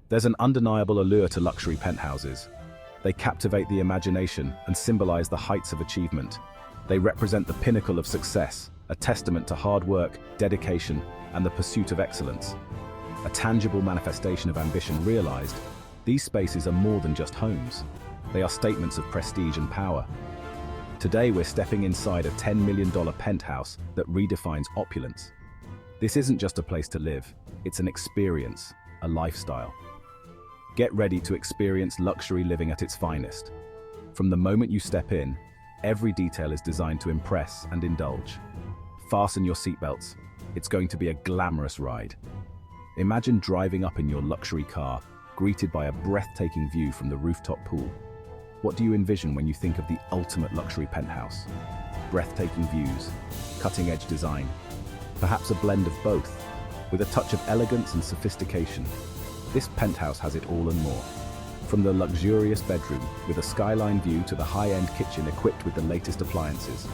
There's an undeniable allure to luxury penthouses. They captivate the imagination and symbolize the heights of achievement. They represent the pinnacle of success, a testament to hard work, dedication, and the pursuit of excellence. A tangible manifestation of ambition realized, these spaces are more than just homes. They are statements of prestige and power. Today we're stepping inside a $10 million penthouse that redefines opulence. This isn't just a place to live, it's an experience, a lifestyle. Get ready to experience luxury living at its finest. From the moment you step in, every detail is designed to impress and indulge. Fasten your seatbelts. It's going to be a glamorous ride. Imagine driving up in your luxury car, greeted by a breathtaking view from the rooftop pool. What do you envision when you think of the ultimate luxury penthouse? Breathtaking views, cutting-edge design, perhaps a blend of both, with a touch of elegance and sophistication. This penthouse has it all and more. From the luxurious bedroom with a skyline view to the high-end kitchen equipped with the latest appliances.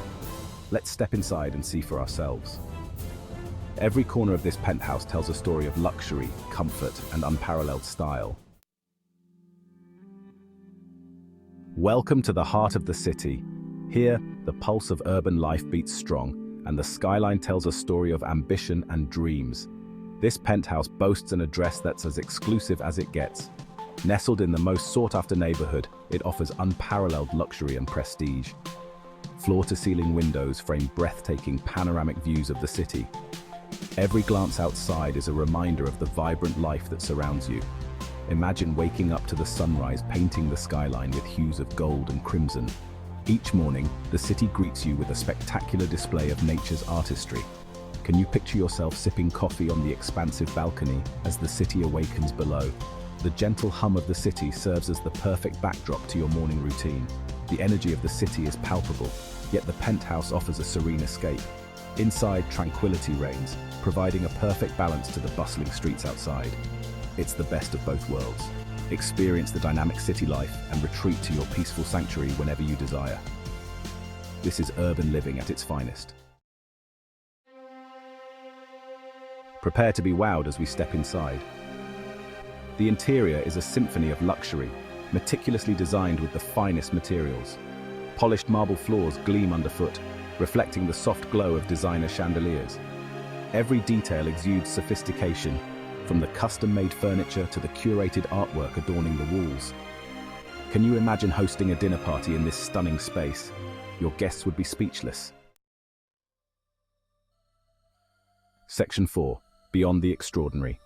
Let's step inside and see for ourselves. Every corner of this penthouse tells a story of luxury, comfort, and unparalleled style. Welcome to the heart of the city. Here, the pulse of urban life beats strong, and the skyline tells a story of ambition and dreams. This penthouse boasts an address that's as exclusive as it gets. Nestled in the most sought-after neighborhood, it offers unparalleled luxury and prestige. Floor-to-ceiling windows frame breathtaking panoramic views of the city. Every glance outside is a reminder of the vibrant life that surrounds you. Imagine waking up to the sunrise painting the skyline with hues of gold and crimson. Each morning, the city greets you with a spectacular display of nature's artistry. Can you picture yourself sipping coffee on the expansive balcony as the city awakens below? The gentle hum of the city serves as the perfect backdrop to your morning routine. The energy of the city is palpable, yet the penthouse offers a serene escape. Inside, tranquility reigns, providing a perfect balance to the bustling streets outside. It's the best of both worlds. Experience the dynamic city life and retreat to your peaceful sanctuary whenever you desire. This is urban living at its finest. Prepare to be wowed as we step inside. The interior is a symphony of luxury, meticulously designed with the finest materials. Polished marble floors gleam underfoot, reflecting the soft glow of designer chandeliers. Every detail exudes sophistication, from the custom-made furniture to the curated artwork adorning the walls. Can you imagine hosting a dinner party in this stunning space? Your guests would be speechless. Section 4. Beyond the Extraordinary.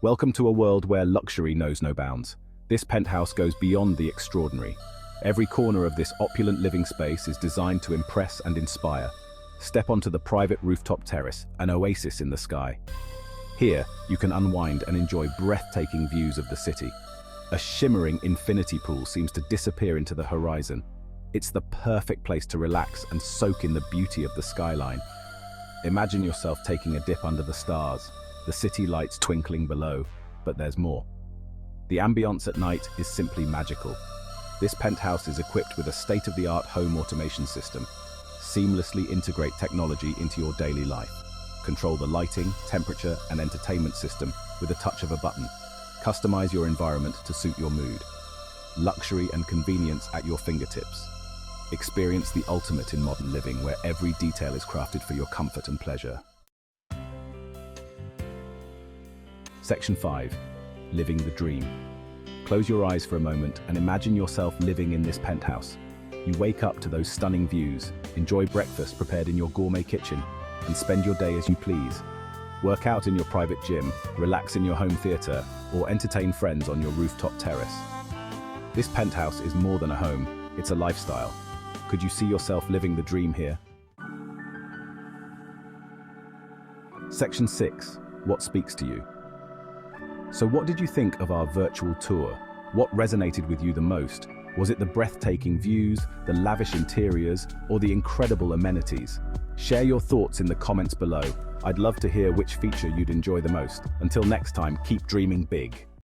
Welcome to a world where luxury knows no bounds. This penthouse goes beyond the extraordinary. Every corner of this opulent living space is designed to impress and inspire. Step onto the private rooftop terrace, an oasis in the sky. Here, you can unwind and enjoy breathtaking views of the city. A shimmering infinity pool seems to disappear into the horizon. It's the perfect place to relax and soak in the beauty of the skyline. Imagine yourself taking a dip under the stars, the city lights twinkling below, but there's more. The ambience at night is simply magical. This penthouse is equipped with a state-of-the-art home automation system. Seamlessly integrate technology into your daily life. Control the lighting, temperature, and entertainment system with a touch of a button. Customize your environment to suit your mood. Luxury and convenience at your fingertips. Experience the ultimate in modern living, where every detail is crafted for your comfort and pleasure. Section 5. Living the dream. Close your eyes for a moment and imagine yourself living in this penthouse. You wake up to those stunning views, enjoy breakfast prepared in your gourmet kitchen, and spend your day as you please. Work out in your private gym, relax in your home theater, or entertain friends on your rooftop terrace. This penthouse is more than a home, it's a lifestyle. Could you see yourself living the dream here? Section 6. What speaks to you? So what did you think of our virtual tour? What resonated with you the most? Was it the breathtaking views, the lavish interiors, or the incredible amenities? Share your thoughts in the comments below. I'd love to hear which feature you'd enjoy the most. Until next time, keep dreaming big.